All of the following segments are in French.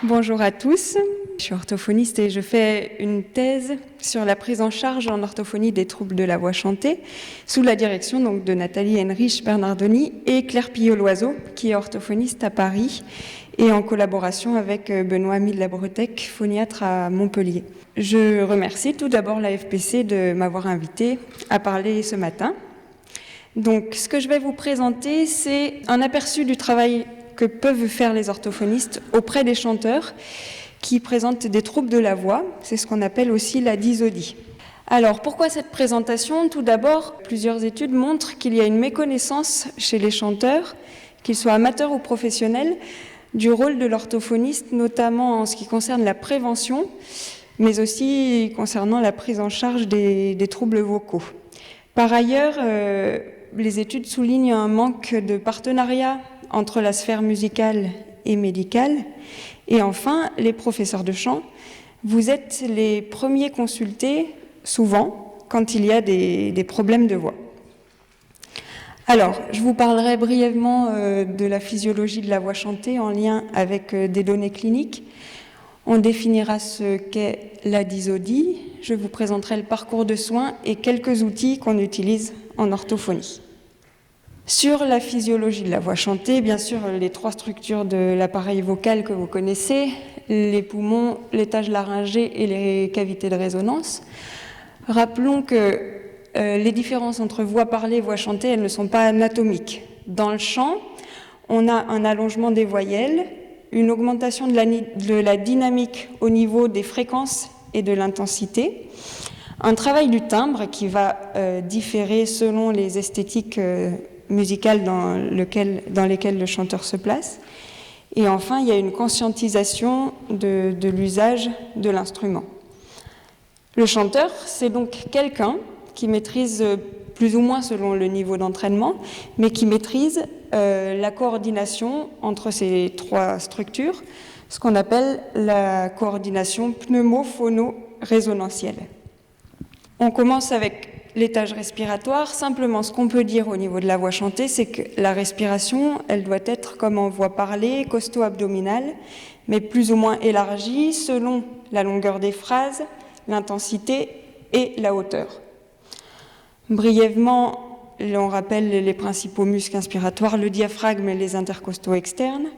Bonjour à tous, je suis orthophoniste et je fais une thèse sur la prise en charge en orthophonie des troubles de la voix chantée sous la direction donc, de Nathalie Henrich Bernardoni et Claire Pillot-Loiseau qui est orthophoniste à Paris et en collaboration avec Benoît Mille-Labretec, phoniatre à Montpellier. Je remercie tout d'abord la FPC de m'avoir invité à parler ce matin. Donc, ce que je vais vous présenter, c'est un aperçu du travail que peuvent faire les orthophonistes auprès des chanteurs qui présentent des troubles de la voix. C'est ce qu'on appelle aussi la dysodie. Alors, pourquoi cette présentation? Tout d'abord, plusieurs études montrent qu'il y a une méconnaissance chez les chanteurs, qu'ils soient amateurs ou professionnels, du rôle de l'orthophoniste, notamment en ce qui concerne la prévention, mais aussi concernant la prise en charge des troubles vocaux. Par ailleurs, les études soulignent un manque de partenariat entre la sphère musicale et médicale. Et enfin, les professeurs de chant, vous êtes les premiers consultés, souvent, quand il y a des problèmes de voix. Alors, je vous parlerai brièvement de la physiologie de la voix chantée en lien avec des données cliniques. On définira ce qu'est la dysodie. Je vous présenterai le parcours de soins et quelques outils qu'on utilise en orthophonie. Sur la physiologie de la voix chantée, bien sûr, les trois structures de l'appareil vocal que vous connaissez, les poumons, l'étage laryngé et les cavités de résonance. Rappelons que les différences entre voix parlée et voix chantée, elles ne sont pas anatomiques. Dans le chant, on a un allongement des voyelles, une augmentation de la dynamique au niveau des fréquences et de l'intensité, un travail du timbre qui va différer selon les esthétiques musicales dans lesquelles le chanteur se place, et enfin il y a une conscientisation de l'usage de l'instrument. Le chanteur, c'est donc quelqu'un qui maîtrise plus ou moins selon le niveau d'entraînement, mais qui maîtrise la coordination entre ces trois structures, ce qu'on appelle la coordination pneumophono-résonantielle. On commence avec l'étage respiratoire. Simplement, ce qu'on peut dire au niveau de la voix chantée, c'est que la respiration, elle doit être comme en voix parlée, costo-abdominale, mais plus ou moins élargie selon la longueur des phrases, l'intensité et la hauteur. Brièvement, on rappelle les principaux muscles inspiratoires, le diaphragme et les intercostaux externes,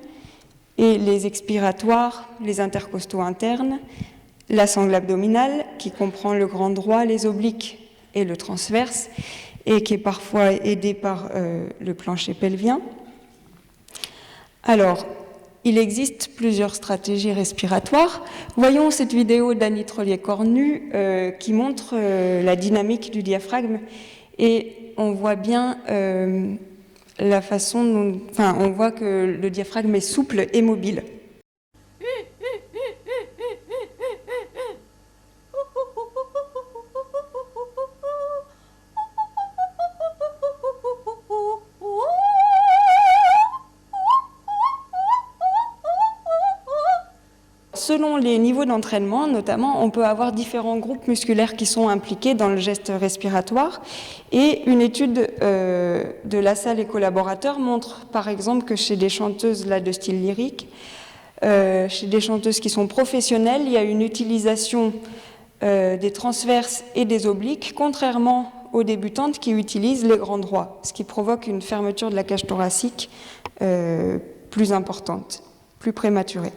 et les expiratoires, les intercostaux internes, la sangle abdominale, qui comprend le grand droit, les obliques et le transverse, et qui est parfois aidé par le plancher pelvien. Alors, il existe plusieurs stratégies respiratoires. Voyons cette vidéo d'Annie Trollier-Cornu qui montre la dynamique du diaphragme, et on voit bien la façon dont, on voit que le diaphragme est souple et mobile. Selon les niveaux d'entraînement, notamment, on peut avoir différents groupes musculaires qui sont impliqués dans le geste respiratoire. Et une étude de Lassalle et collaborateurs montre, par exemple, que chez des chanteuses de style lyrique, chez des chanteuses qui sont professionnelles, il y a une utilisation des transverses et des obliques, contrairement aux débutantes qui utilisent les grands droits, ce qui provoque une fermeture de la cage thoracique plus importante, plus prématurée.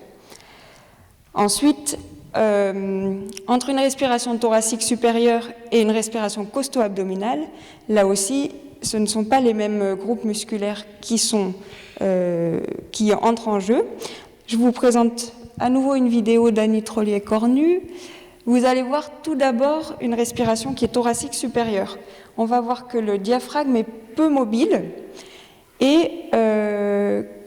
Ensuite, entre une respiration thoracique supérieure et une respiration costo-abdominale, là aussi, ce ne sont pas les mêmes groupes musculaires qui entrent en jeu. Je vous présente à nouveau une vidéo d'Annie Trollier-Cornu. Vous allez voir tout d'abord une respiration qui est thoracique supérieure. On va voir que le diaphragme est peu mobile et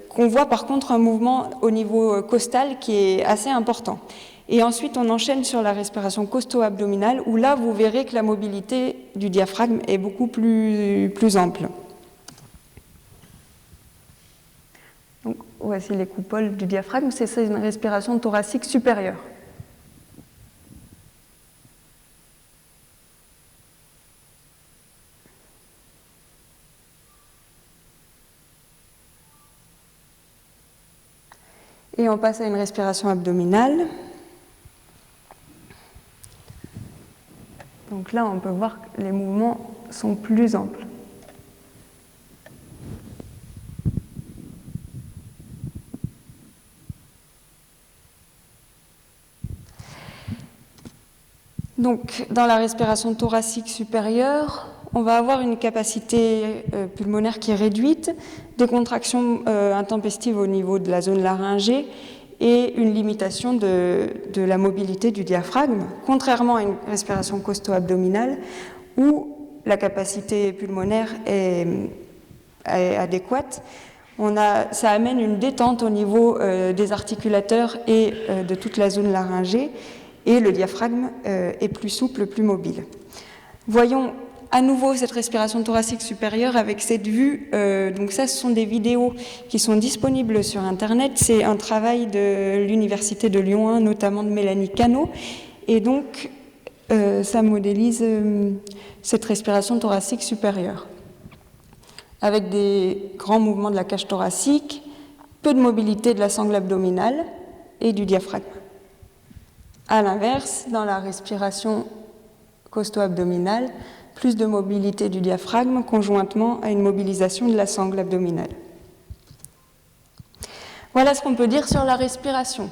qu'on voit par contre un mouvement au niveau costal qui est assez important. Et ensuite, on enchaîne sur la respiration costo-abdominale, où là, vous verrez que la mobilité du diaphragme est beaucoup plus ample. Donc, voici les coupoles du diaphragme, c'est une respiration thoracique supérieure. Et on passe à une respiration abdominale. Donc là, on peut voir que les mouvements sont plus amples. Donc, dans la respiration thoracique supérieure, on va avoir une capacité pulmonaire qui est réduite, des contractions intempestives au niveau de la zone laryngée et une limitation de la mobilité du diaphragme, contrairement à une respiration costo-abdominale où la capacité pulmonaire est adéquate. Ça amène une détente au niveau des articulateurs et de toute la zone laryngée, et le diaphragme est plus souple, plus mobile. Voyons à nouveau cette respiration thoracique supérieure avec cette vue. Donc ça, ce sont des vidéos qui sont disponibles sur Internet. C'est un travail de l'Université de Lyon 1, notamment de Mélanie Cano. Et donc, ça modélise cette respiration thoracique supérieure, avec des grands mouvements de la cage thoracique, peu de mobilité de la sangle abdominale et du diaphragme. À l'inverse, dans la respiration costo-abdominale, plus de mobilité du diaphragme conjointement à une mobilisation de la sangle abdominale. Voilà ce qu'on peut dire sur la respiration.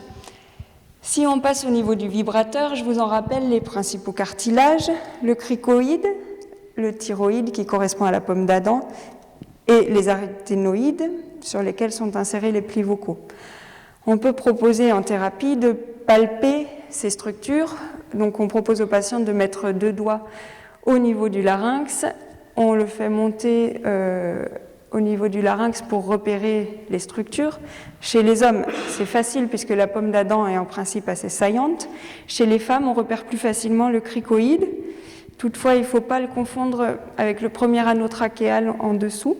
Si on passe au niveau du vibrateur, je vous en rappelle les principaux cartilages, le cricoïde, le thyroïde qui correspond à la pomme d'Adam, et les aryténoïdes sur lesquels sont insérés les plis vocaux. On peut proposer en thérapie de palper ces structures. Donc on propose aux patients de mettre 2 doigts au niveau du larynx. On le fait monter au niveau du larynx pour repérer les structures. Chez les hommes, c'est facile puisque la pomme d'Adam est en principe assez saillante. Chez les femmes, on repère plus facilement le cricoïde. Toutefois, il ne faut pas le confondre avec le premier anneau trachéal en dessous.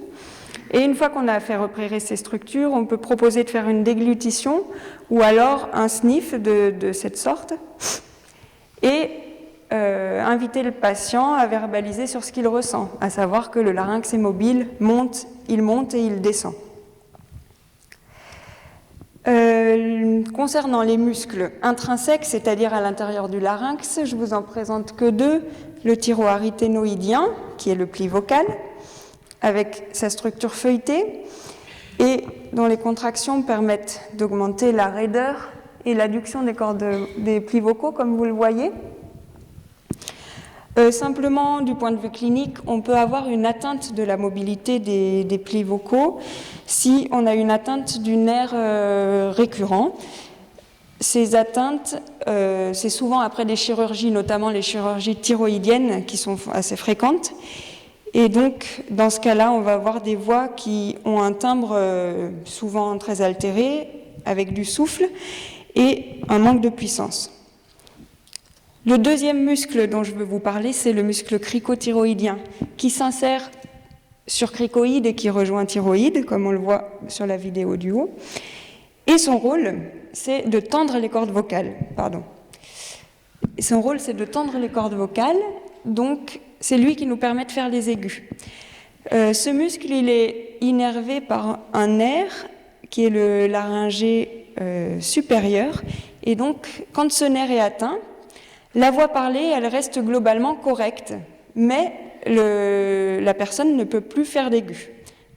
Et une fois qu'on a fait repérer ces structures, on peut proposer de faire une déglutition ou alors un sniff de cette sorte et inviter le patient à verbaliser sur ce qu'il ressent, à savoir que le larynx est mobile, il monte et il descend. Concernant les muscles intrinsèques, c'est-à-dire à l'intérieur du larynx, je vous en présente que 2, le thyroaryténoïdien, qui est le pli vocal, avec sa structure feuilletée, et dont les contractions permettent d'augmenter la raideur et l'adduction des cordes des plis vocaux, comme vous le voyez. Simplement, du point de vue clinique, on peut avoir une atteinte de la mobilité des plis vocaux si on a une atteinte du nerf récurrent. Ces atteintes, c'est souvent après des chirurgies, notamment les chirurgies thyroïdiennes, qui sont assez fréquentes. Et donc, dans ce cas-là, on va avoir des voix qui ont un timbre souvent très altéré, avec du souffle et un manque de puissance. Le deuxième muscle dont je veux vous parler, c'est le muscle cricothyroïdien, qui s'insère sur cricoïde et qui rejoint thyroïde, comme on le voit sur la vidéo du haut. Et son rôle, c'est de tendre les cordes vocales. Son rôle, c'est de tendre les cordes vocales, donc c'est lui qui nous permet de faire les aigus. Ce muscle, il est innervé par un nerf qui est le laryngé supérieur. Et donc, quand ce nerf est atteint, la voix parlée, elle reste globalement correcte, mais la personne ne peut plus faire d'aigus.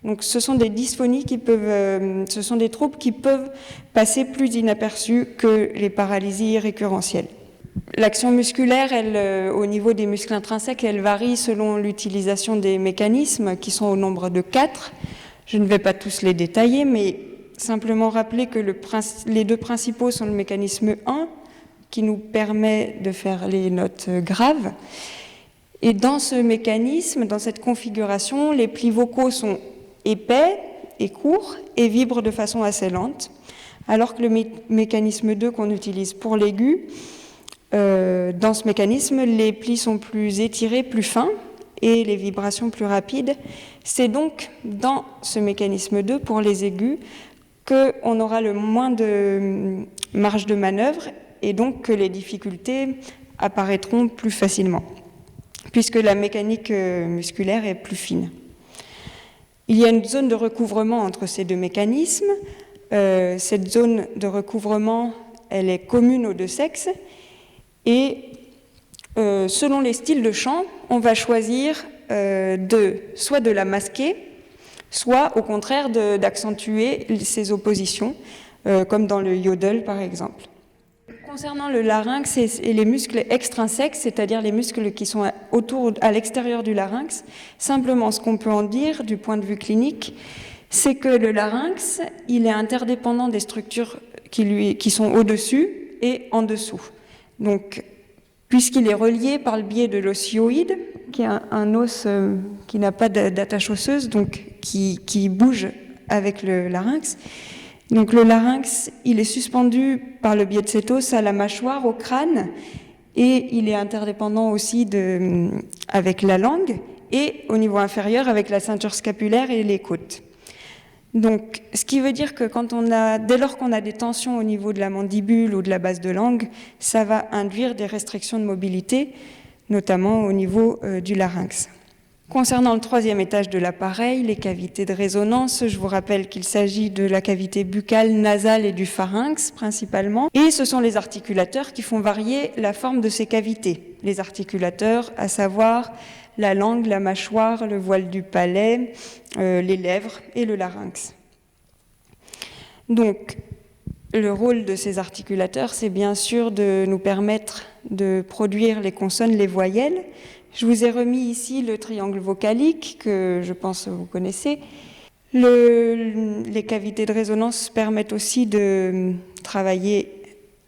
Donc, ce sont des dysphonies ce sont des troubles qui peuvent passer plus inaperçus que les paralysies récurrentielles. L'action musculaire, au niveau des muscles intrinsèques, elle varie selon l'utilisation des mécanismes qui sont au nombre de 4. Je ne vais pas tous les détailler, mais simplement rappeler que les 2 principaux sont le mécanisme 1, qui nous permet de faire les notes graves. Et dans ce mécanisme, dans cette configuration, les plis vocaux sont épais et courts et vibrent de façon assez lente, alors que le mécanisme 2 qu'on utilise pour l'aigu, dans ce mécanisme, les plis sont plus étirés, plus fins, et les vibrations plus rapides. C'est donc dans ce mécanisme 2, pour les aigus, qu'on aura le moins de marge de manœuvre, et donc que les difficultés apparaîtront plus facilement, puisque la mécanique musculaire est plus fine. Il y a une zone de recouvrement entre ces 2 mécanismes. cette zone de recouvrement, elle est commune aux deux sexes. Et selon les styles de chant, on va choisir soit de la masquer, soit au contraire d'accentuer ces oppositions, comme dans le yodel par exemple. Concernant le larynx et les muscles extrinsèques, c'est-à-dire les muscles qui sont à l'extérieur du larynx, simplement ce qu'on peut en dire du point de vue clinique, c'est que le larynx, il est interdépendant des structures qui sont au-dessus et en dessous. Donc, puisqu'il est relié par le biais de l'osioïde, qui est un os qui n'a pas d'attache osseuse, donc qui bouge avec le larynx. Donc le larynx, il est suspendu par le biais de cet os à la mâchoire, au crâne, et il est interdépendant aussi avec la langue, et au niveau inférieur avec la ceinture scapulaire et les côtes. Donc, ce qui veut dire que dès lors qu'on a des tensions au niveau de la mandibule ou de la base de langue, ça va induire des restrictions de mobilité, notamment au niveau du larynx. Concernant le troisième étage de l'appareil, les cavités de résonance, je vous rappelle qu'il s'agit de la cavité buccale, nasale et du pharynx principalement. Et ce sont les articulateurs qui font varier la forme de ces cavités. Les articulateurs, à savoir la langue, la mâchoire, le voile du palais, les lèvres et le larynx. Donc, le rôle de ces articulateurs, c'est bien sûr de nous permettre de produire les consonnes, les voyelles. Je vous ai remis ici le triangle vocalique, que je pense que vous connaissez. Les cavités de résonance permettent aussi de travailler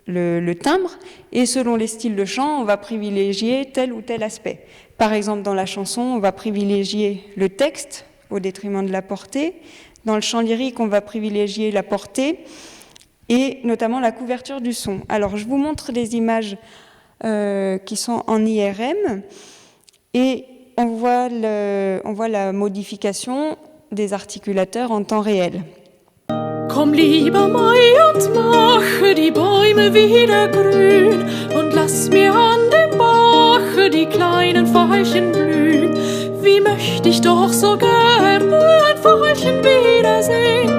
le timbre, et selon les styles de chant, on va privilégier tel ou tel aspect. Par exemple, dans la chanson, on va privilégier le texte au détriment de la portée. Dans le chant lyrique, on va privilégier la portée et notamment la couverture du son. Alors, je vous montre des images qui sont en IRM et on voit la modification des articulateurs en temps réel. Komm lieber Mai und mache die Bäume wieder grün und lass mir an dem Bache die kleinen Veilchen blühen. Wie möchte ich doch so gerne ein Veilchen wiedersehen.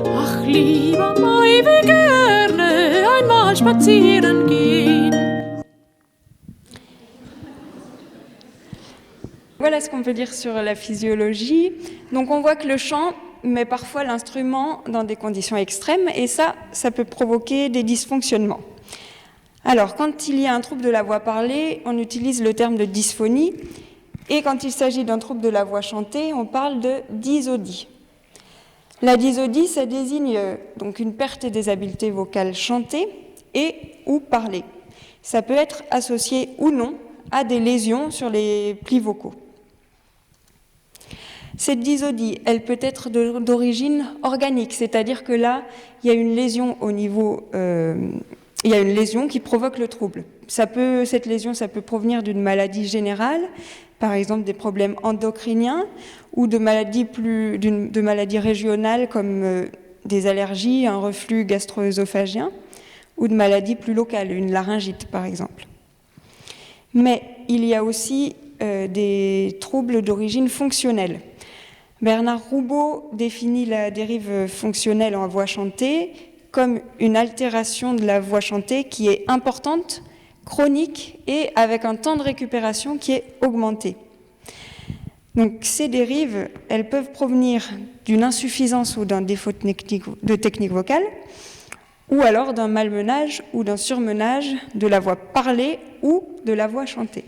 Ach lieber Mai, wie gerne einmal spazieren gehen. Voilà ce qu'on peut dire sur la physiologie. Donc on voit que le chant met parfois l'instrument dans des conditions extrêmes et ça peut provoquer des dysfonctionnements. Alors, quand il y a un trouble de la voix parlée, on utilise le terme de dysphonie et quand il s'agit d'un trouble de la voix chantée, on parle de dysodie. La dysodie, ça désigne donc une perte des habiletés vocales chantées et ou parlées. Ça peut être associé ou non à des lésions sur les plis vocaux. Cette dysodie, elle peut être d'origine organique, c'est-à-dire que là, il y a une lésion il y a une lésion qui provoque le trouble. Cette lésion, ça peut provenir d'une maladie générale, par exemple des problèmes endocriniens, ou de maladies régionales comme des allergies, un reflux gastro-œsophagien, ou de maladies plus locales, une laryngite par exemple. Mais il y a aussi des troubles d'origine fonctionnelle. Bernard Roubaud définit la dérive fonctionnelle en voix chantée comme une altération de la voix chantée qui est importante, chronique et avec un temps de récupération qui est augmenté. Donc ces dérives, elles peuvent provenir d'une insuffisance ou d'un défaut de technique vocale ou alors d'un malmenage ou d'un surmenage de la voix parlée ou de la voix chantée.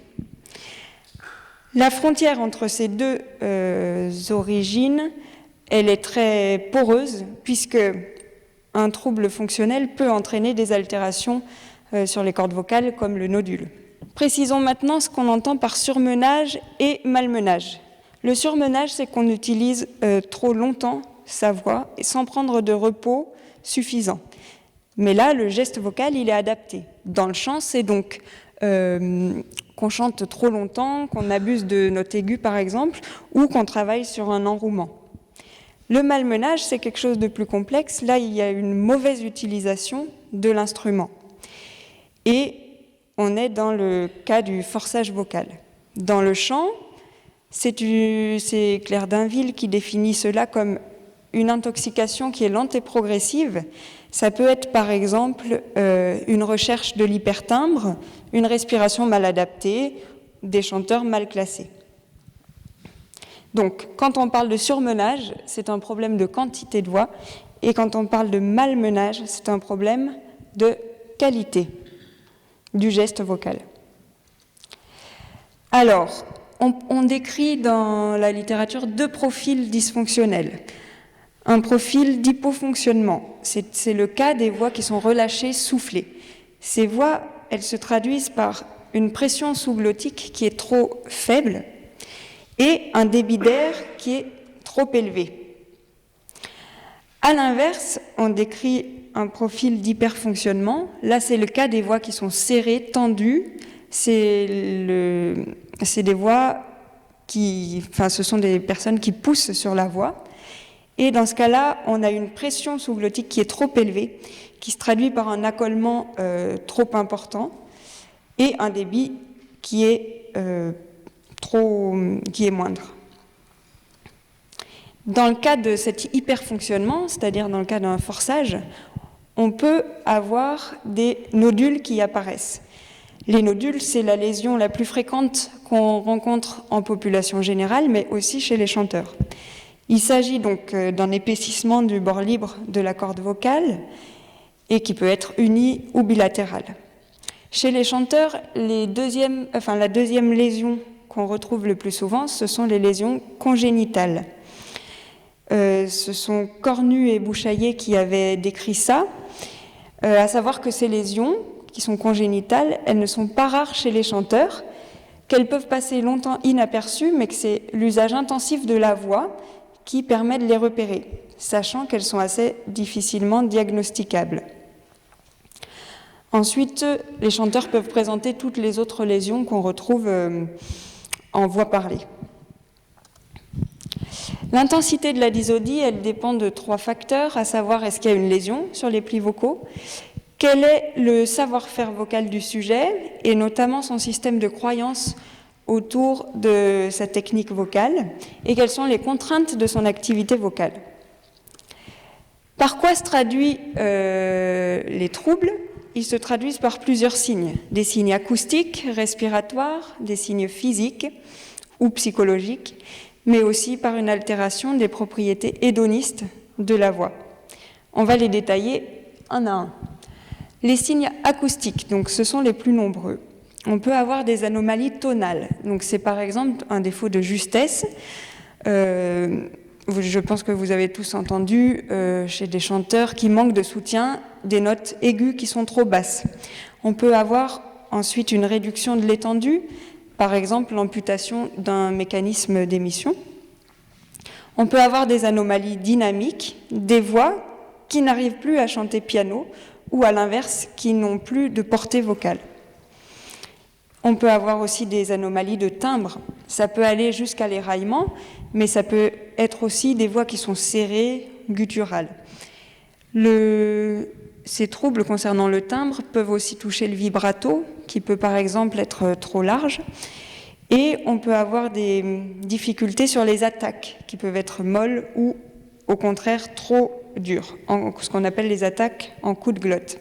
La frontière entre ces deux origines, elle est très poreuse puisque un trouble fonctionnel peut entraîner des altérations sur les cordes vocales comme le nodule. Précisons maintenant ce qu'on entend par surmenage et malmenage. Le surmenage, c'est qu'on utilise trop longtemps sa voix et sans prendre de repos suffisant. Mais là, le geste vocal, il est adapté. Dans le chant, c'est donc qu'on chante trop longtemps, qu'on abuse de notes aiguës par exemple, ou qu'on travaille sur un enrouement. Le malmenage, c'est quelque chose de plus complexe. Là, il y a une mauvaise utilisation de l'instrument. Et on est dans le cas du forçage vocal. Dans le chant, c'est Claire Dainville qui définit cela comme une intoxication qui est lente et progressive, ça peut être par exemple une recherche de l'hypertimbre, une respiration mal adaptée, des chanteurs mal classés. Donc, quand on parle de surmenage, c'est un problème de quantité de voix, et quand on parle de malmenage, c'est un problème de qualité du geste vocal. Alors, on décrit dans la littérature 2 profils dysfonctionnels. Un profil d'hypofonctionnement, c'est le cas des voix qui sont relâchées, soufflées. Ces voix, elles se traduisent par une pression sous-glottique qui est trop faible et un débit d'air qui est trop élevé. À l'inverse, on décrit un profil d'hyperfonctionnement. Là, c'est le cas des voix qui sont serrées, tendues. C'est des voix ce sont des personnes qui poussent sur la voix. Et dans ce cas-là, on a une pression sous-glottique qui est trop élevée, qui se traduit par un accolement trop important et un débit qui est moindre. Dans le cas de cet hyperfonctionnement, c'est-à-dire dans le cas d'un forçage, on peut avoir des nodules qui apparaissent. Les nodules, c'est la lésion la plus fréquente qu'on rencontre en population générale, mais aussi chez les chanteurs. Il s'agit donc d'un épaississement du bord libre de la corde vocale et qui peut être uni ou bilatéral. Chez les chanteurs, la deuxième lésion qu'on retrouve le plus souvent, ce sont les lésions congénitales. Ce sont Cornu et Bouchaillet qui avaient décrit ça, à savoir que ces lésions, qui sont congénitales, elles ne sont pas rares chez les chanteurs, qu'elles peuvent passer longtemps inaperçues, mais que c'est l'usage intensif de la voix qui permet de les repérer, sachant qu'elles sont assez difficilement diagnosticables. Ensuite, les chanteurs peuvent présenter toutes les autres lésions qu'on retrouve en voix parlée. L'intensité de la dysodie, elle dépend de 3 facteurs, à savoir est-ce qu'il y a une lésion sur les plis vocaux, quel est le savoir-faire vocal du sujet, et notamment son système de croyance autour de sa technique vocale, et quelles sont les contraintes de son activité vocale. Par quoi se traduisent les troubles ? Ils se traduisent par plusieurs signes, des signes acoustiques, respiratoires, des signes physiques ou psychologiques, mais aussi par une altération des propriétés hédonistes de la voix. On va les détailler un à un. Les signes acoustiques, donc ce sont les plus nombreux. On peut avoir des anomalies tonales, donc c'est par exemple un défaut de justesse. Je pense que vous avez tous entendu chez des chanteurs qui manquent de soutien des notes aiguës qui sont trop basses. On peut avoir ensuite une réduction de l'étendue, par exemple l'amputation d'un mécanisme d'émission. On peut avoir des anomalies dynamiques, des voix qui n'arrivent plus à chanter piano ou à l'inverse qui n'ont plus de portée vocale. On peut avoir aussi des anomalies de timbre. Ça peut aller jusqu'à l'éraillement, mais ça peut être aussi des voix qui sont serrées, gutturales. Ces troubles concernant le timbre peuvent aussi toucher le vibrato, qui peut par exemple être trop large. Et on peut avoir des difficultés sur les attaques, qui peuvent être molles ou au contraire trop dures, ce qu'on appelle les attaques en coup de glotte.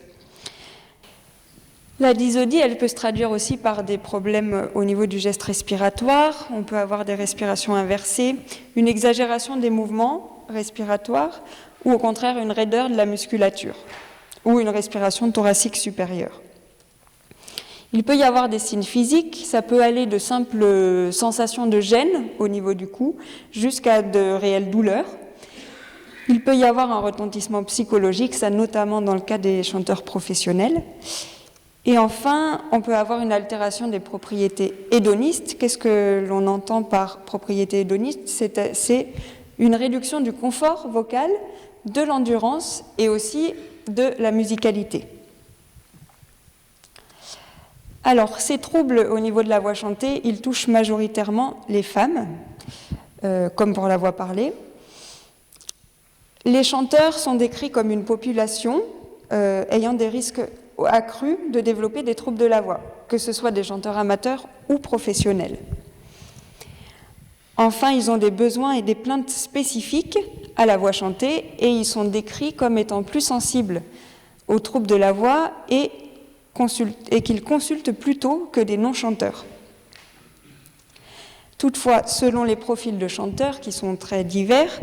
La dysodie, elle peut se traduire aussi par des problèmes au niveau du geste respiratoire. On peut avoir des respirations inversées, une exagération des mouvements respiratoires ou au contraire une raideur de la musculature ou une respiration thoracique supérieure. Il peut y avoir des signes physiques, ça peut aller de simples sensations de gêne au niveau du cou jusqu'à de réelles douleurs. Il peut y avoir un retentissement psychologique, ça notamment dans le cas des chanteurs professionnels. Et enfin, on peut avoir une altération des propriétés hédonistes. Qu'est-ce que l'on entend par propriété hédoniste ? C'est une réduction du confort vocal, de l'endurance et aussi de la musicalité. Alors, ces troubles au niveau de la voix chantée, ils touchent majoritairement les femmes, comme pour la voix parlée. Les chanteurs sont décrits comme une population ayant des risques accrus de développer des troubles de la voix, que ce soit des chanteurs amateurs ou professionnels. Enfin, ils ont des besoins et des plaintes spécifiques à la voix chantée et ils sont décrits comme étant plus sensibles aux troubles de la voix et qu'ils consultent plutôt que des non-chanteurs. Toutefois, selon les profils de chanteurs qui sont très divers,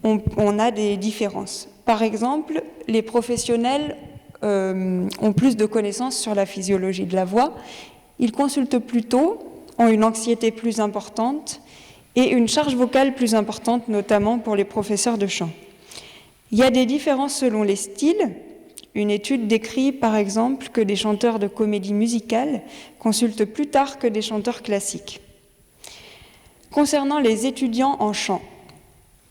on a des différences. Par exemple, les professionnels ont plus de connaissances sur la physiologie de la voix, ils consultent plutôt, ont une anxiété plus importante et une charge vocale plus importante, notamment pour les professeurs de chant. Il y a des différences selon les styles. Une étude décrit par exemple que des chanteurs de comédie musicale consultent plus tard que des chanteurs classiques. Concernant les étudiants en chant,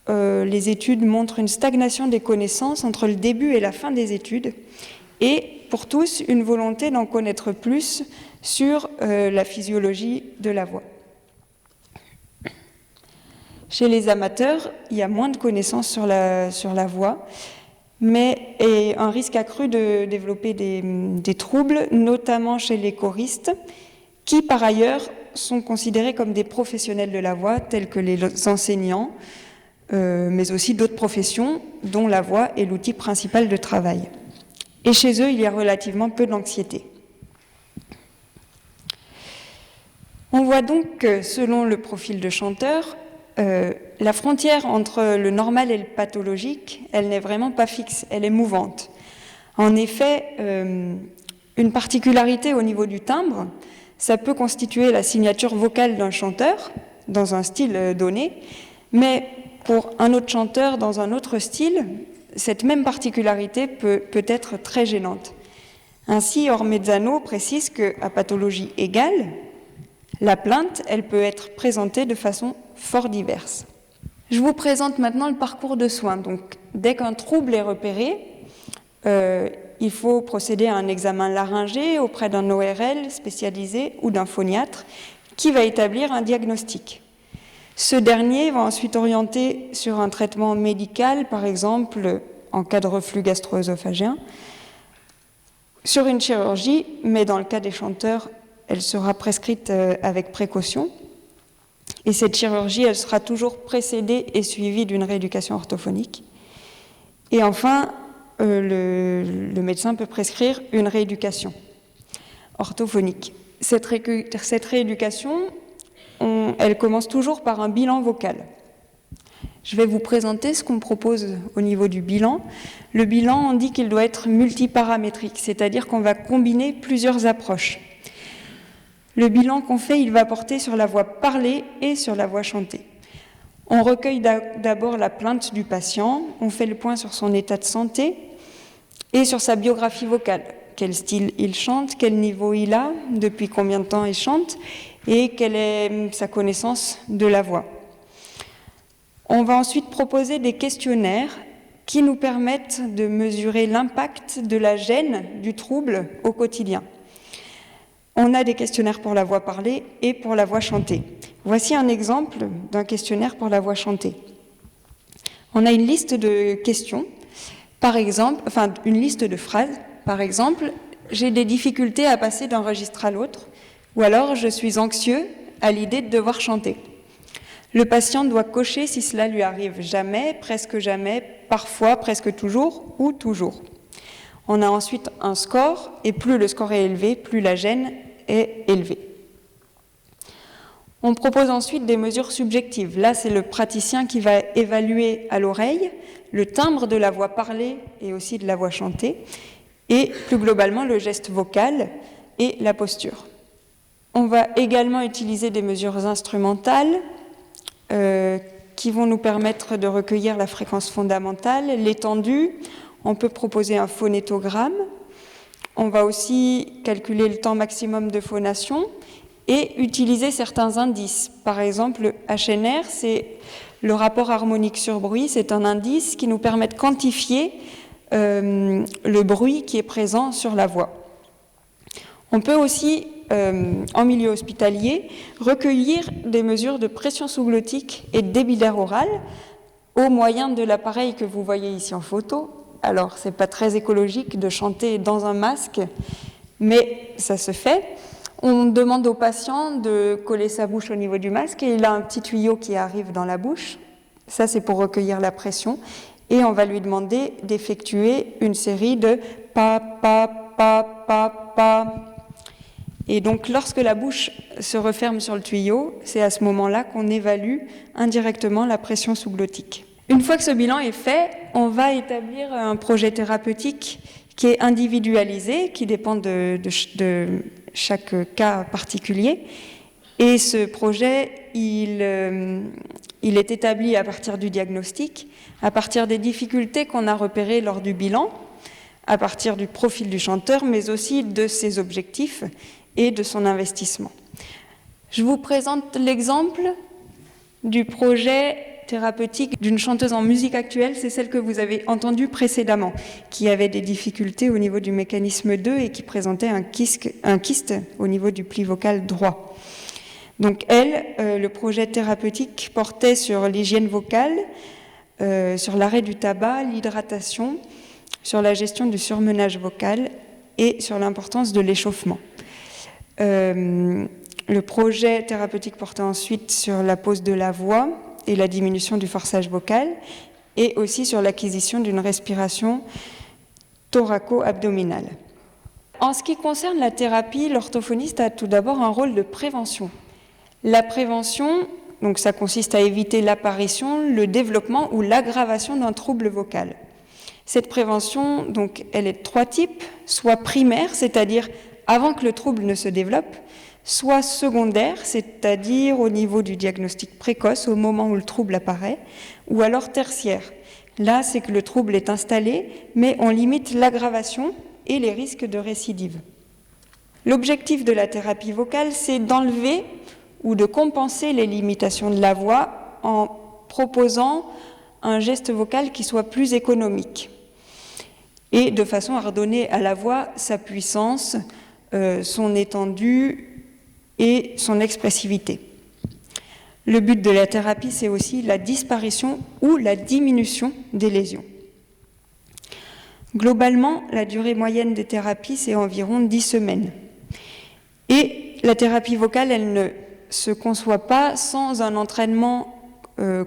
les études montrent une stagnation des connaissances entre le début et la fin des études et pour tous une volonté d'en connaître plus sur la physiologie de la voix. Chez les amateurs, il y a moins de connaissances sur la voix, mais et un risque accru de développer des troubles, notamment chez les choristes, qui par ailleurs sont considérés comme des professionnels de la voix, tels que les enseignants, mais aussi d'autres professions dont la voix est l'outil principal de travail. Et chez eux, il y a relativement peu d'anxiété. On voit donc que, selon le profil de chanteur, la frontière entre le normal et le pathologique, elle n'est vraiment pas fixe, elle est mouvante. En effet, une particularité au niveau du timbre, ça peut constituer la signature vocale d'un chanteur dans un style donné, mais pour un autre chanteur dans un autre style, cette même particularité peut être très gênante. Ainsi, Ormezzano précise qu'à pathologie égale, la plainte, elle peut être présentée de façon fort diverse. Je vous présente maintenant le parcours de soins. Donc, dès qu'un trouble est repéré, il faut procéder à un examen laryngé auprès d'un ORL spécialisé ou d'un phoniatre qui va établir un diagnostic. Ce dernier va ensuite orienter sur un traitement médical, par exemple en cas de reflux gastro-œsophagien, sur une chirurgie, mais dans le cas des chanteurs, elle sera prescrite avec précaution. Et cette chirurgie, elle sera toujours précédée et suivie d'une rééducation orthophonique. Et enfin, le médecin peut prescrire une rééducation orthophonique. Cette rééducation, elle commence toujours par un bilan vocal. Je vais vous présenter ce qu'on propose au niveau du bilan. Le bilan, on dit qu'il doit être multiparamétrique, c'est-à-dire qu'on va combiner plusieurs approches. Le bilan qu'on fait, il va porter sur la voix parlée et sur la voix chantée. On recueille d'abord la plainte du patient, on fait le point sur son état de santé et sur sa biographie vocale. Quel style il chante, quel niveau il a, depuis combien de temps il chante et quelle est sa connaissance de la voix. On va ensuite proposer des questionnaires qui nous permettent de mesurer l'impact de la gêne du trouble au quotidien. On a des questionnaires pour la voix parlée et pour la voix chantée. Voici un exemple d'un questionnaire pour la voix chantée. On a une liste de questions, par exemple, une liste de phrases. Par exemple, j'ai des difficultés à passer d'un registre à l'autre, ou alors je suis anxieux à l'idée de devoir chanter. Le patient doit cocher si cela lui arrive jamais, parfois, presque toujours ou toujours. On a ensuite un score, et plus le score est élevé, plus la gêne est élevée. On propose ensuite des mesures subjectives. Là, c'est le praticien qui va évaluer à l'oreille le timbre de la voix parlée et aussi de la voix chantée, et plus globalement le geste vocal et la posture. On va également utiliser des mesures instrumentales qui vont nous permettre de recueillir la fréquence fondamentale, l'étendue. On peut proposer un phonétogramme. On va aussi calculer le temps maximum de phonation et utiliser certains indices. Par exemple, le HNR, c'est le rapport harmonique sur bruit. C'est un indice qui nous permet de quantifier le bruit qui est présent sur la voix. On peut aussi, en milieu hospitalier, recueillir des mesures de pression sous-glottique et de débit d'air oral au moyen de l'appareil que vous voyez ici en photo. Alors, ce n'est pas très écologique de chanter dans un masque, mais ça se fait. On demande au patient de coller sa bouche au niveau du masque et il a un petit tuyau qui arrive dans la bouche. Ça, c'est pour recueillir la pression. Et on va lui demander d'effectuer une série de pa, pa, pa, pa, pa. Et donc, lorsque la bouche se referme sur le tuyau, c'est à ce moment-là qu'on évalue indirectement la pression sous-glottique. Une fois que ce bilan est fait, on va établir un projet thérapeutique qui est individualisé, qui dépend de chaque cas particulier. Et ce projet, il est établi à partir du diagnostic, à partir des difficultés qu'on a repérées lors du bilan, à partir du profil du chanteur, mais aussi de ses objectifs et de son investissement. Je vous présente l'exemple du projet thérapeutique d'une chanteuse en musique actuelle, c'est celle que vous avez entendue précédemment, qui avait des difficultés au niveau du mécanisme 2 et qui présentait un kyste au niveau du pli vocal droit. Donc elle, le projet thérapeutique portait sur l'hygiène vocale, sur l'arrêt du tabac, l'hydratation, sur la gestion du surmenage vocal et sur l'importance de l'échauffement. Le projet thérapeutique portait ensuite sur la pose de la voix et la diminution du forçage vocal et aussi sur l'acquisition d'une respiration thoraco-abdominale. En ce qui concerne la thérapie, l'orthophoniste a tout d'abord un rôle de prévention. La prévention, donc ça consiste à éviter l'apparition, le développement ou l'aggravation d'un trouble vocal. Cette prévention, donc, elle est de 3 types, soit primaire, c'est-à-dire avant que le trouble ne se développe, soit secondaire, c'est-à-dire au niveau du diagnostic précoce, au moment où le trouble apparaît, ou alors tertiaire. Là, c'est que le trouble est installé, mais on limite l'aggravation et les risques de récidive. L'objectif de la thérapie vocale, c'est d'enlever ou de compenser les limitations de la voix en proposant un geste vocal qui soit plus économique et de façon à redonner à la voix sa puissance, son étendue et son expressivité. Le but de la thérapie, c'est aussi la disparition ou la diminution des lésions. Globalement, la durée moyenne des thérapies, c'est environ 10 semaines. Et la thérapie vocale, elle ne se conçoit pas sans un entraînement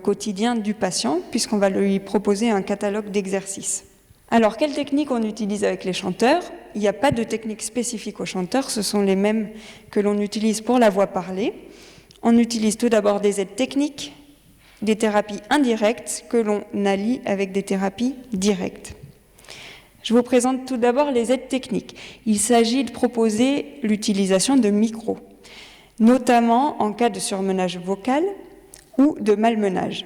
quotidien du patient, puisqu'on va lui proposer un catalogue d'exercices. Alors, quelles techniques on utilise avec les chanteurs ? Il n'y a pas de technique spécifique aux chanteurs, ce sont les mêmes que l'on utilise pour la voix parlée. On utilise tout d'abord des aides techniques, des thérapies indirectes que l'on allie avec des thérapies directes. Je vous présente tout d'abord les aides techniques. Il s'agit de proposer l'utilisation de micros, notamment en cas de surmenage vocal ou de malmenage.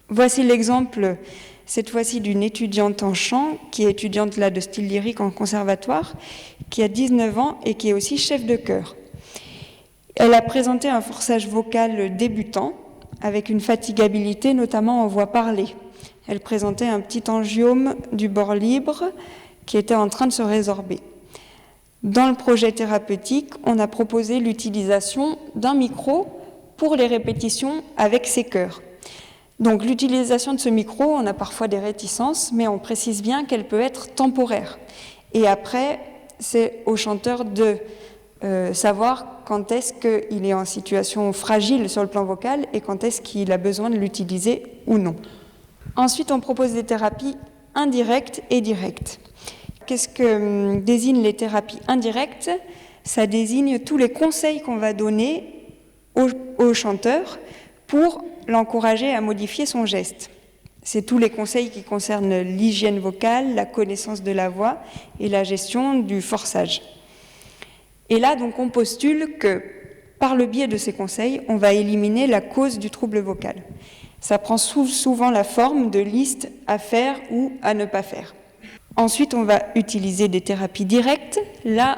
Voici l'exemple, cette fois-ci, d'une étudiante en chant, qui est étudiante là de style lyrique en conservatoire, qui a 19 ans et qui est aussi chef de chœur. Elle a présenté un forçage vocal débutant, avec une fatigabilité notamment en voix parlée. Elle présentait un petit angiome du bord libre qui était en train de se résorber. Dans le projet thérapeutique, on a proposé l'utilisation d'un micro pour les répétitions avec ses chœurs. Donc l'utilisation de ce micro, on a parfois des réticences, mais on précise bien qu'elle peut être temporaire. Et après, c'est au chanteur de savoir quand est-ce qu'il est en situation fragile sur le plan vocal et quand est-ce qu'il a besoin de l'utiliser ou non. Ensuite, on propose des thérapies indirectes et directes. Qu'est-ce que désignent les thérapies indirectes ? Ça désigne tous les conseils qu'on va donner au chanteur pour l'encourager à modifier son geste. C'est tous les conseils qui concernent l'hygiène vocale, la connaissance de la voix et la gestion du forçage. Et là, donc, on postule que, par le biais de ces conseils, on va éliminer la cause du trouble vocal. Ça prend souvent la forme de listes à faire ou à ne pas faire. Ensuite, on va utiliser des thérapies directes. Là,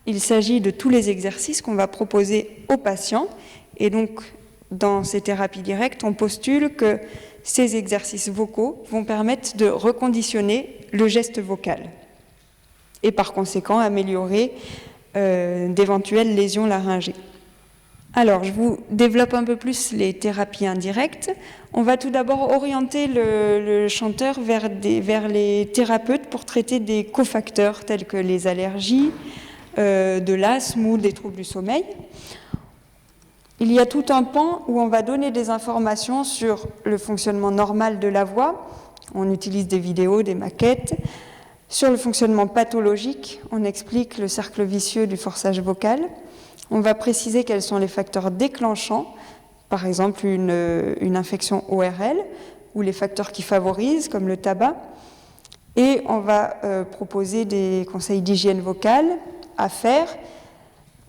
il s'agit de tous les exercices qu'on va proposer aux patients. Et donc, dans ces thérapies directes, on postule que ces exercices vocaux vont permettre de reconditionner le geste vocal et par conséquent améliorer d'éventuelles lésions laryngées. Alors, je vous développe un peu plus les thérapies indirectes. On va tout d'abord orienter le chanteur vers les thérapeutes pour traiter des cofacteurs tels que les allergies, de l'asthme ou des troubles du sommeil. Il y a tout un pan où on va donner des informations sur le fonctionnement normal de la voix. On utilise des vidéos, des maquettes. Sur le fonctionnement pathologique, on explique le cercle vicieux du forçage vocal. On va préciser quels sont les facteurs déclenchants, par exemple une infection ORL, ou les facteurs qui favorisent, comme le tabac. Et on va proposer des conseils d'hygiène vocale à faire,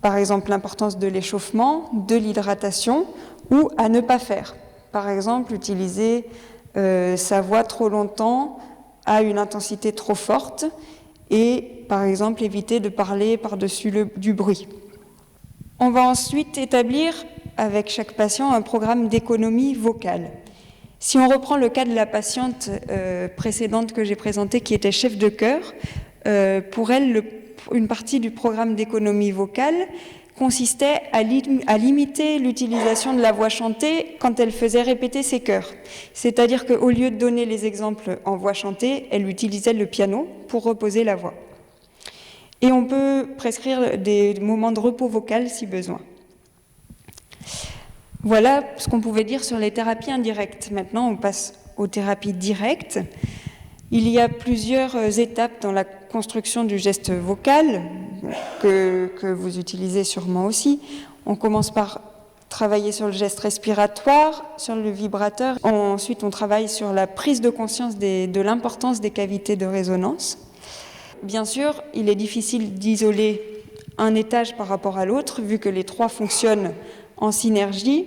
par exemple l'importance de l'échauffement, de l'hydratation, ou à ne pas faire. Par exemple, utiliser sa voix trop longtemps à une intensité trop forte et, par exemple, éviter de parler par-dessus du bruit. On va ensuite établir avec chaque patient un programme d'économie vocale. Si on reprend le cas de la patiente précédente que j'ai présentée qui était chef de chœur, pour elle, une partie du programme d'économie vocale consistait à limiter l'utilisation de la voix chantée quand elle faisait répéter ses chœurs. C'est-à-dire qu'au lieu de donner les exemples en voix chantée, elle utilisait le piano pour reposer la voix. Et on peut prescrire des moments de repos vocal si besoin. Voilà ce qu'on pouvait dire sur les thérapies indirectes. Maintenant, on passe aux thérapies directes. Il y a plusieurs étapes dans la construction du geste vocal que vous utilisez sûrement aussi. On commence par travailler sur le geste respiratoire, sur le vibrateur. Ensuite, on travaille sur la prise de conscience de l'importance des cavités de résonance. Bien sûr, il est difficile d'isoler un étage par rapport à l'autre, vu que les trois fonctionnent en synergie.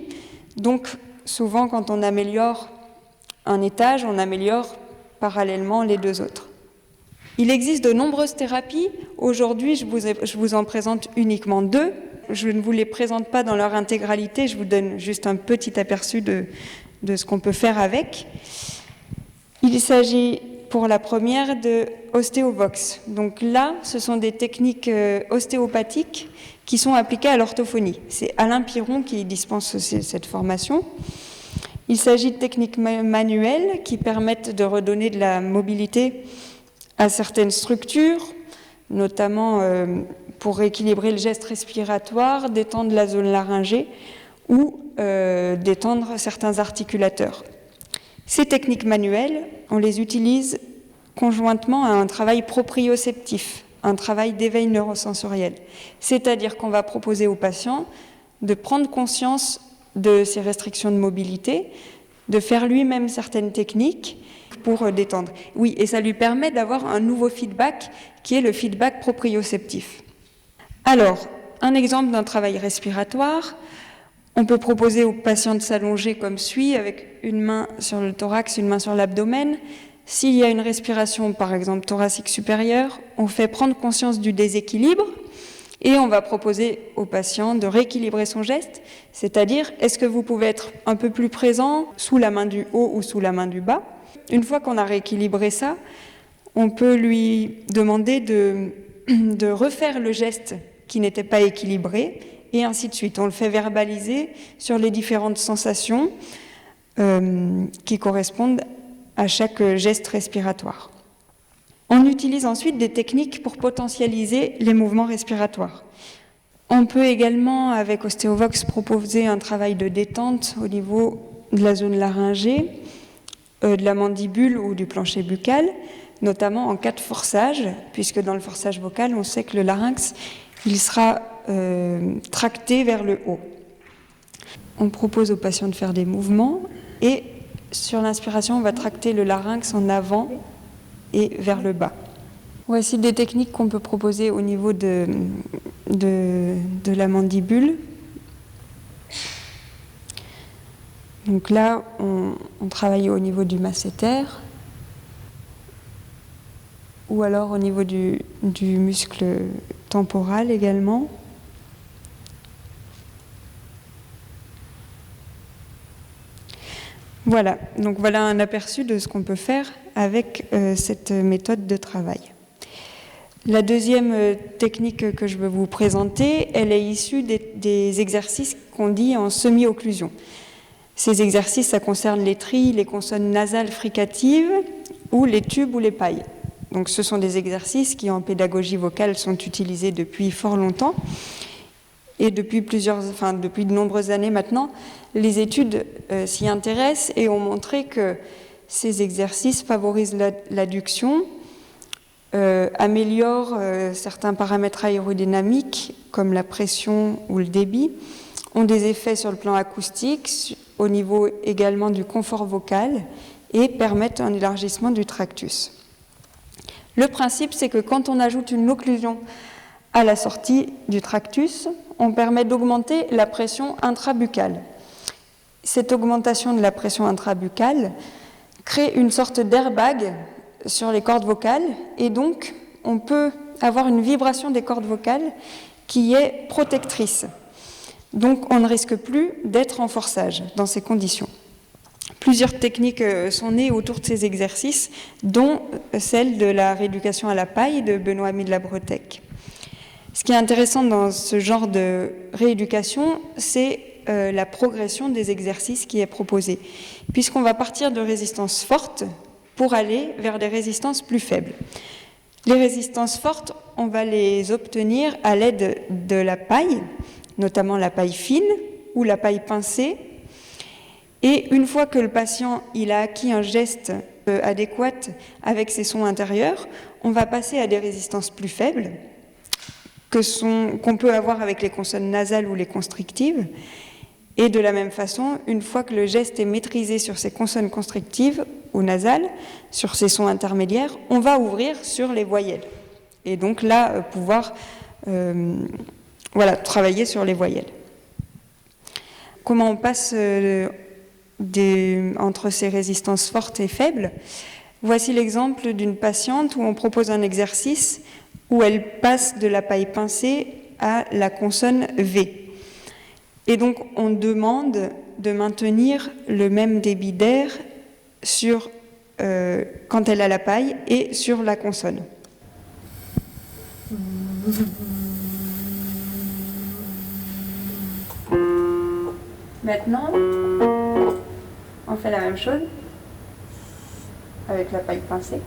Donc, souvent, quand on améliore un étage, on améliore parallèlement les deux autres. Il existe de nombreuses thérapies. Aujourd'hui, je vous en présente uniquement deux. Je ne vous les présente pas dans leur intégralité, je vous donne juste un petit aperçu de ce qu'on peut faire avec. Il s'agit pour la première de Ostéovox. Donc là, ce sont des techniques ostéopathiques qui sont appliquées à l'orthophonie. C'est Alain Piron qui dispense cette formation. Il s'agit de techniques manuelles qui permettent de redonner de la mobilité à certaines structures, notamment pour rééquilibrer le geste respiratoire, détendre la zone laryngée ou détendre certains articulateurs. Ces techniques manuelles, on les utilise conjointement à un travail proprioceptif, un travail d'éveil neurosensoriel. C'est-à-dire qu'on va proposer au patient de prendre conscience de ses restrictions de mobilité, de faire lui-même certaines techniques pour détendre. Oui, et ça lui permet d'avoir un nouveau feedback qui est le feedback proprioceptif. Alors, un exemple d'un travail respiratoire, on peut proposer au patient de s'allonger comme suit, avec une main sur le thorax, une main sur l'abdomen. S'il y a une respiration, par exemple thoracique supérieure, on fait prendre conscience du déséquilibre et on va proposer au patient de rééquilibrer son geste, c'est-à-dire est-ce que vous pouvez être un peu plus présent sous la main du haut ou sous la main du bas. Une fois qu'on a rééquilibré ça, on peut lui demander de refaire le geste qui n'était pas équilibré, et ainsi de suite. On le fait verbaliser sur les différentes sensations qui correspondent à chaque geste respiratoire. On utilise ensuite des techniques pour potentialiser les mouvements respiratoires. On peut également, avec Ostéovox, proposer un travail de détente au niveau de la zone laryngée, de la mandibule ou du plancher buccal, notamment en cas de forçage, puisque dans le forçage vocal, on sait que le larynx, il sera tracté vers le haut. On propose aux patients de faire des mouvements et sur l'inspiration, on va tracter le larynx en avant et vers le bas. Voici des techniques qu'on peut proposer au niveau de la mandibule. Donc là, on travaille au niveau du masséter ou alors au niveau du muscle temporal également. Voilà, donc voilà un aperçu de ce qu'on peut faire avec cette méthode de travail. La deuxième technique que je veux vous présenter, elle est issue des exercices qu'on dit en semi-occlusion. Ces exercices, ça concerne les trilles, les consonnes nasales fricatives ou les tubes ou les pailles. Donc ce sont des exercices qui en pédagogie vocale sont utilisés depuis fort longtemps. Et depuis de nombreuses années maintenant, les études s'y intéressent et ont montré que ces exercices favorisent l'adduction, améliorent certains paramètres aérodynamiques comme la pression ou le débit, ont des effets sur le plan acoustique, au niveau également du confort vocal et permettent un élargissement du tractus. Le principe, c'est que quand on ajoute une occlusion à la sortie du tractus, on permet d'augmenter la pression intrabuccale. Cette augmentation de la pression intrabuccale crée une sorte d'airbag sur les cordes vocales et donc on peut avoir une vibration des cordes vocales qui est protectrice. Donc on ne risque plus d'être en forçage dans ces conditions. Plusieurs techniques sont nées autour de ces exercices, dont celle de la rééducation à la paille de Benoît-Ami de la Bretèque. Ce qui est intéressant dans ce genre de rééducation, c'est la progression des exercices qui est proposée, puisqu'on va partir de résistances fortes pour aller vers des résistances plus faibles. Les résistances fortes, on va les obtenir à l'aide de la paille, notamment la paille fine ou la paille pincée. Et une fois que le patient il a acquis un geste adéquat avec ses sons intérieurs, on va passer à des résistances plus faibles qu'on peut avoir avec les consonnes nasales ou les constrictives. Et de la même façon, une fois que le geste est maîtrisé sur ces consonnes constrictives ou nasales, sur ces sons intermédiaires, on va ouvrir sur les voyelles. Et donc là, pouvoir travailler sur les voyelles. Comment on passe entre ces résistances fortes et faibles? Voici l'exemple d'une patiente où on propose un exercice où elle passe de la paille pincée à la consonne V. Et donc, on demande de maintenir le même débit d'air quand elle a la paille et sur la consonne. Maintenant, on fait la même chose avec la paille pincée.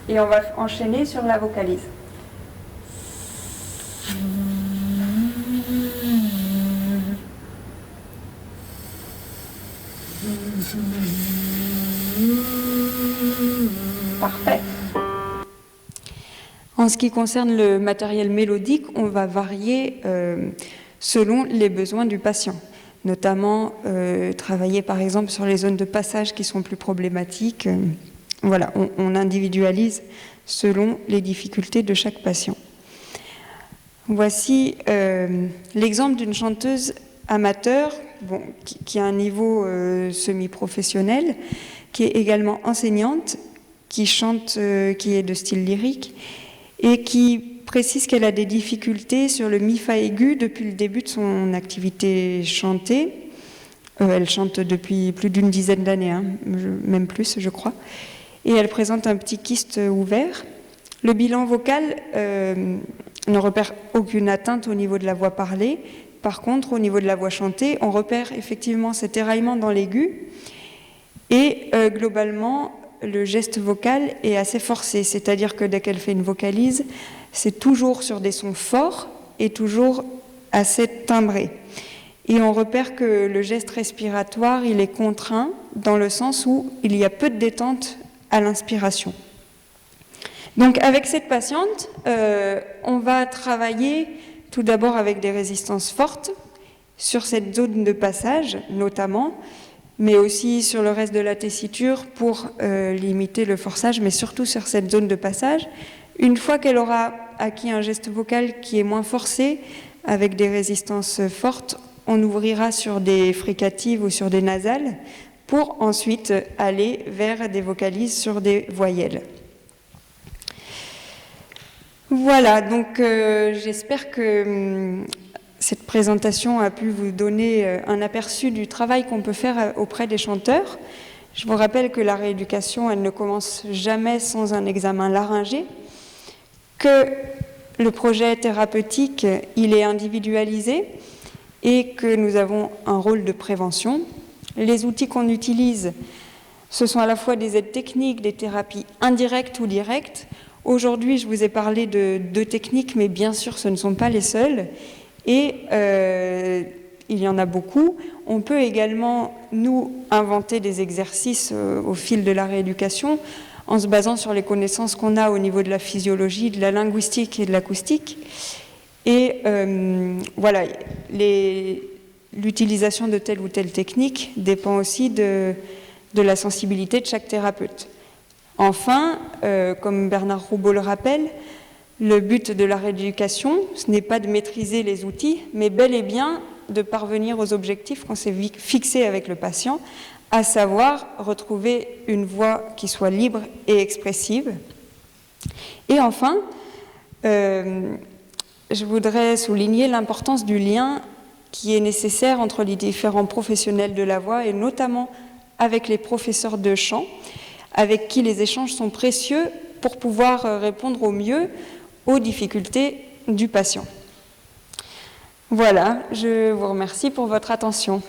Et on va enchaîner sur la vocalise. Parfait. En ce qui concerne le matériel mélodique, on va varier selon les besoins du patient, notamment travailler par exemple sur les zones de passage qui sont plus problématiques. Voilà, on individualise selon les difficultés de chaque patient. Voici l'exemple d'une chanteuse amateur qui a un niveau semi-professionnel, qui est également enseignante, qui chante, qui est de style lyrique, et qui précise qu'elle a des difficultés sur le mi-fa aigu depuis le début de son activité chantée. Elle chante depuis plus d'une dizaine d'années, même plus, je crois. Et elle présente un petit kyste ouvert. Le bilan vocal ne repère aucune atteinte au niveau de la voix parlée. Par contre, au niveau de la voix chantée, on repère effectivement cet éraillement dans l'aigu. Et globalement, le geste vocal est assez forcé, c'est-à-dire que dès qu'elle fait une vocalise, c'est toujours sur des sons forts et toujours assez timbré. Et on repère que le geste respiratoire, il est contraint dans le sens où il y a peu de détente à l'inspiration. Donc avec cette patiente, on va travailler tout d'abord avec des résistances fortes sur cette zone de passage notamment, mais aussi sur le reste de la tessiture pour limiter le forçage, mais surtout sur cette zone de passage. Une fois qu'elle aura acquis un geste vocal qui est moins forcé, avec des résistances fortes, on ouvrira sur des fricatives ou sur des nasales pour ensuite aller vers des vocalises sur des voyelles. Voilà, donc j'espère que cette présentation a pu vous donner un aperçu du travail qu'on peut faire auprès des chanteurs. Je vous rappelle que la rééducation, elle ne commence jamais sans un examen laryngé, que le projet thérapeutique, il est individualisé et que nous avons un rôle de prévention. Les outils qu'on utilise Ce sont à la fois des aides techniques, des thérapies indirectes ou directes. Aujourd'hui, je vous ai parlé de 2 techniques, mais bien sûr, ce ne sont pas les seules. Et il y en a beaucoup. On peut également, nous, inventer des exercices au fil de la rééducation en se basant sur les connaissances qu'on a au niveau de la physiologie, de la linguistique et de l'acoustique. Et voilà, l'utilisation de telle ou telle technique dépend aussi de la sensibilité de chaque thérapeute. Enfin, comme Bernard Roubaud le rappelle, le but de la rééducation, ce n'est pas de maîtriser les outils, mais bel et bien de parvenir aux objectifs qu'on s'est fixés avec le patient, à savoir retrouver une voix qui soit libre et expressive. Et enfin, je voudrais souligner l'importance du lien qui est nécessaire entre les différents professionnels de la voix et notamment avec les professeurs de chant, avec qui les échanges sont précieux pour pouvoir répondre au mieux aux difficultés du patient. Voilà, je vous remercie pour votre attention.